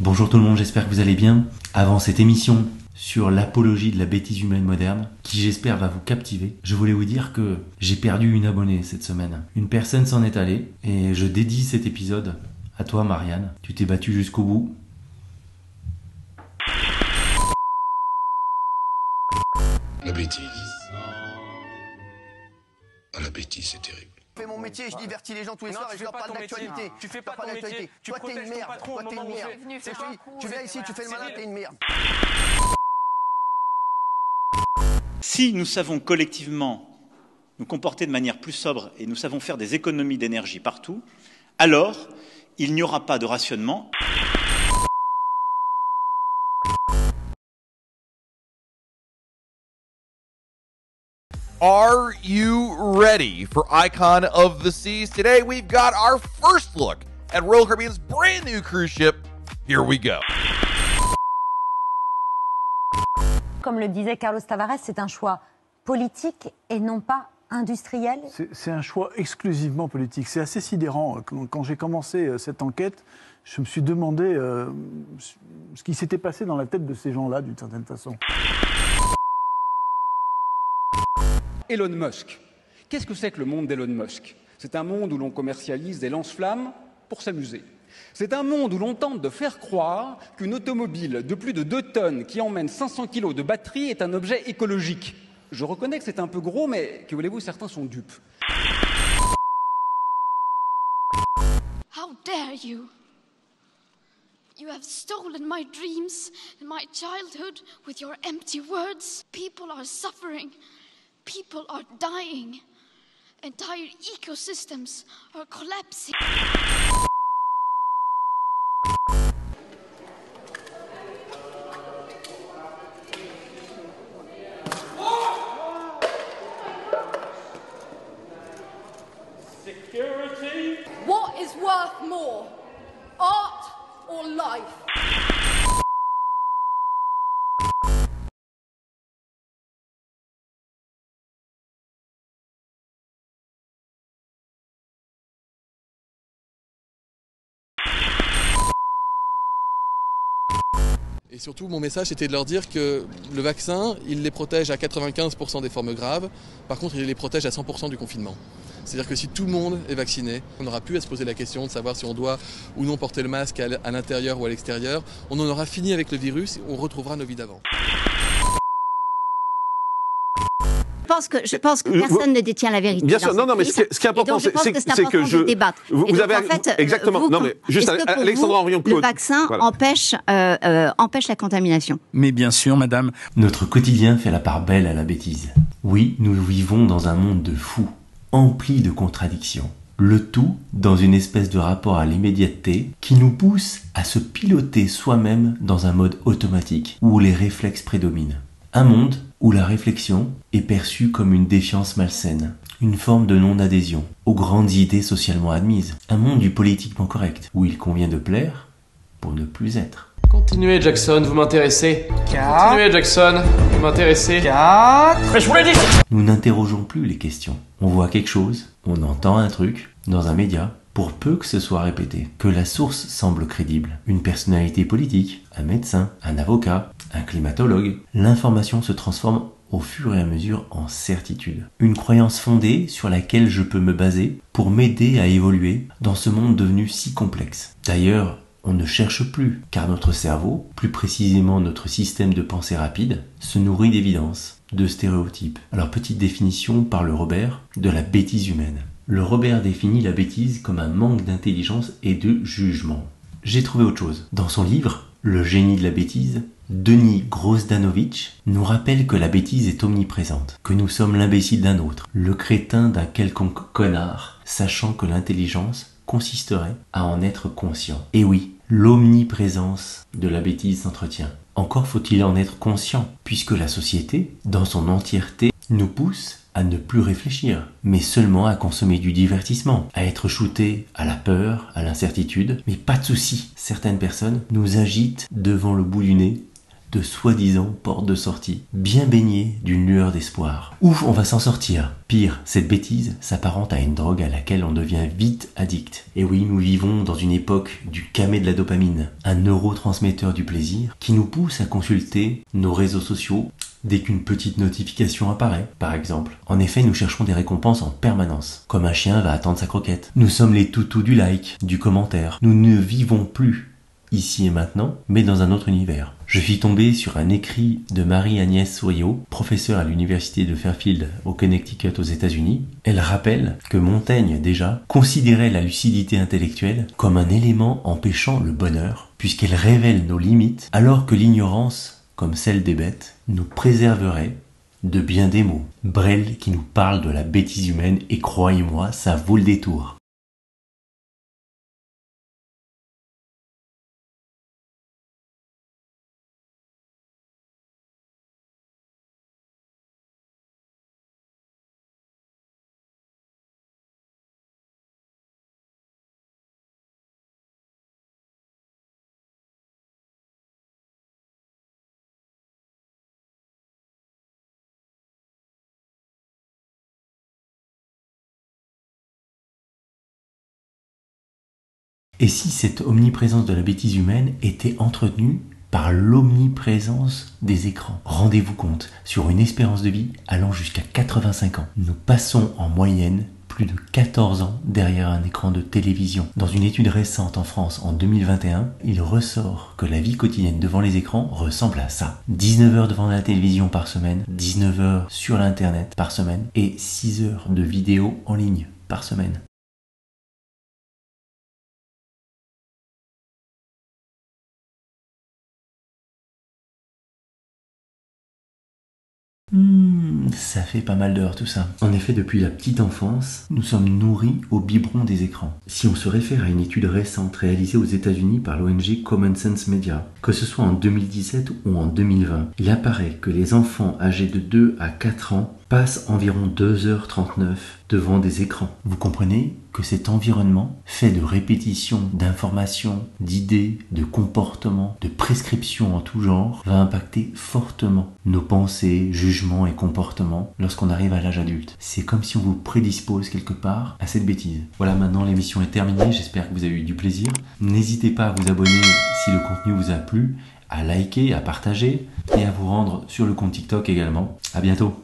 Bonjour tout le monde, j'espère que vous allez bien. Avant cette émission sur l'apologie de la bêtise humaine moderne, qui j'espère va vous captiver, je voulais vous dire que j'ai perdu une abonnée cette semaine. Une personne s'en est allée et je dédie cet épisode à toi Marianne. Tu t'es battue jusqu'au bout. La bêtise. Ah, la bêtise, c'est terrible. Je fais mon métier, je divertis les gens tous les soirs et je leur parle d'actualité. Tu fais pas ton métier. Toi t'es une merde. Toi t'es une merde. Tu viens ici, tu fais le malin, t'es une merde. Si nous savons collectivement nous comporter de manière plus sobre et nous savons faire des économies d'énergie partout, alors il n'y aura pas de rationnement. Are you ready for Icon of the Seas? Today we've got our first look at Royal Caribbean's brand new cruise ship. Here we go. Comme le disait Carlos Tavares, c'est un choix politique et non pas industriel. C'est un choix exclusivement politique. C'est assez sidérant. Quand j'ai commencé cette enquête, je me suis demandé ce qui s'était passé dans la tête de ces gens-là, d'une certaine façon. Elon Musk. Qu'est-ce que c'est que le monde d'Elon Musk? C'est un monde où l'on commercialise des lance-flammes pour s'amuser. C'est un monde où l'on tente de faire croire qu'une automobile de plus de 2 tonnes qui emmène 500 kilos de batterie est un objet écologique. Je reconnais que c'est un peu gros, mais que voulez-vous, certains sont dupes. How dare you? You have stolen my dreams and my childhood with your empty words. People are suffering. People are dying. Entire ecosystems are collapsing. Security. What is worth more, art or life? Et surtout, mon message, c'était de leur dire que le vaccin, il les protège à 95% des formes graves. Par contre, il les protège à 100% du confinement. C'est-à-dire que si tout le monde est vacciné, on n'aura plus à se poser la question de savoir si on doit ou non porter le masque à l'intérieur ou à l'extérieur. On en aura fini avec le virus et on retrouvera nos vies d'avant. Je pense que personne ne détient la vérité. Bien sûr, non, mais ce qui est important, c'est que je débattre. Vous avez en fait, exactement. Non, mais juste Alexandra Henrion-Claude. Le vaccin empêche la contamination. Mais bien sûr, madame. Notre quotidien fait la part belle à la bêtise. Oui, nous vivons dans un monde de fous, empli de contradictions. Le tout dans une espèce de rapport à l'immédiateté qui nous pousse à se piloter soi-même dans un mode automatique où les réflexes prédominent. Un monde où la réflexion est perçue comme une défiance malsaine, une forme de non-adhésion aux grandes idées socialement admises. Un monde du politiquement correct, où il convient de plaire pour ne plus être. Continuez Jackson, vous m'intéressez. Continuez Jackson, vous m'intéressez. Mais je vous l'ai dit. Nous n'interrogeons plus les questions. On voit quelque chose, on entend un truc dans un média, pour peu que ce soit répété, que la source semble crédible. Une personnalité politique, un médecin, un avocat, un climatologue. L'information se transforme au fur et à mesure en certitude. Une croyance fondée sur laquelle je peux me baser pour m'aider à évoluer dans ce monde devenu si complexe. D'ailleurs, on ne cherche plus, car notre cerveau, plus précisément notre système de pensée rapide, se nourrit d'évidences, de stéréotypes. Alors petite définition par le Robert de la bêtise humaine. Le Robert définit la bêtise comme un manque d'intelligence et de jugement. J'ai trouvé autre chose. Dans son livre, Le génie de la bêtise, Denis Grosdanovic nous rappelle que la bêtise est omniprésente, que nous sommes l'imbécile d'un autre, le crétin d'un quelconque connard, sachant que l'intelligence consisterait à en être conscient. Et oui, l'omniprésence de la bêtise s'entretient. Encore faut-il en être conscient, puisque la société, dans son entièreté, nous pousse à ne plus réfléchir, mais seulement à consommer du divertissement, à être shooté à la peur, à l'incertitude, mais pas de souci. Certaines personnes nous agitent devant le bout du nez de soi-disant porte de sortie, bien baignée d'une lueur d'espoir. Ouf, on va s'en sortir. Pire, cette bêtise s'apparente à une drogue à laquelle on devient vite addict. Et oui, nous vivons dans une époque du camé de la dopamine, un neurotransmetteur du plaisir qui nous pousse à consulter nos réseaux sociaux dès qu'une petite notification apparaît, par exemple. En effet, nous cherchons des récompenses en permanence, comme un chien va attendre sa croquette. Nous sommes les toutous du like, du commentaire. Nous ne vivons plus ici et maintenant, mais dans un autre univers. Je suis tombé sur un écrit de Marie-Agnès Souriau, professeure à l'université de Fairfield au Connecticut aux États-Unis. Elle rappelle que Montaigne, déjà, considérait la lucidité intellectuelle comme un élément empêchant le bonheur, puisqu'elle révèle nos limites, alors que l'ignorance, comme celle des bêtes, nous préserverait de bien des maux. Brel qui nous parle de la bêtise humaine, et croyez-moi, ça vaut le détour. Et si cette omniprésence de la bêtise humaine était entretenue par l'omniprésence des écrans? Rendez-vous compte, sur une espérance de vie allant jusqu'à 85 ans, nous passons en moyenne plus de 14 ans derrière un écran de télévision. Dans une étude récente en France en 2021, il ressort que la vie quotidienne devant les écrans ressemble à ça. 19 heures devant la télévision par semaine, 19 heures sur l'internet par semaine et 6 heures de vidéos en ligne par semaine. Ça fait pas mal d'heures tout ça. En effet, depuis la petite enfance, nous sommes nourris au biberon des écrans. Si on se réfère à une étude récente réalisée aux États-Unis par l'ONG Common Sense Media, que ce soit en 2017 ou en 2020, il apparaît que les enfants âgés de 2 à 4 ans passent environ 2h39 devant des écrans. Vous comprenez que cet environnement fait de répétitions, d'informations, d'idées, de comportements, de prescriptions en tout genre, va impacter fortement nos pensées, jugements et comportements lorsqu'on arrive à l'âge adulte. C'est comme si on vous prédispose quelque part à cette bêtise. Voilà, maintenant l'émission est terminée, j'espère que vous avez eu du plaisir. N'hésitez pas à vous abonner si le contenu vous a plu, à liker, à partager et à vous rendre sur le compte TikTok également. À bientôt.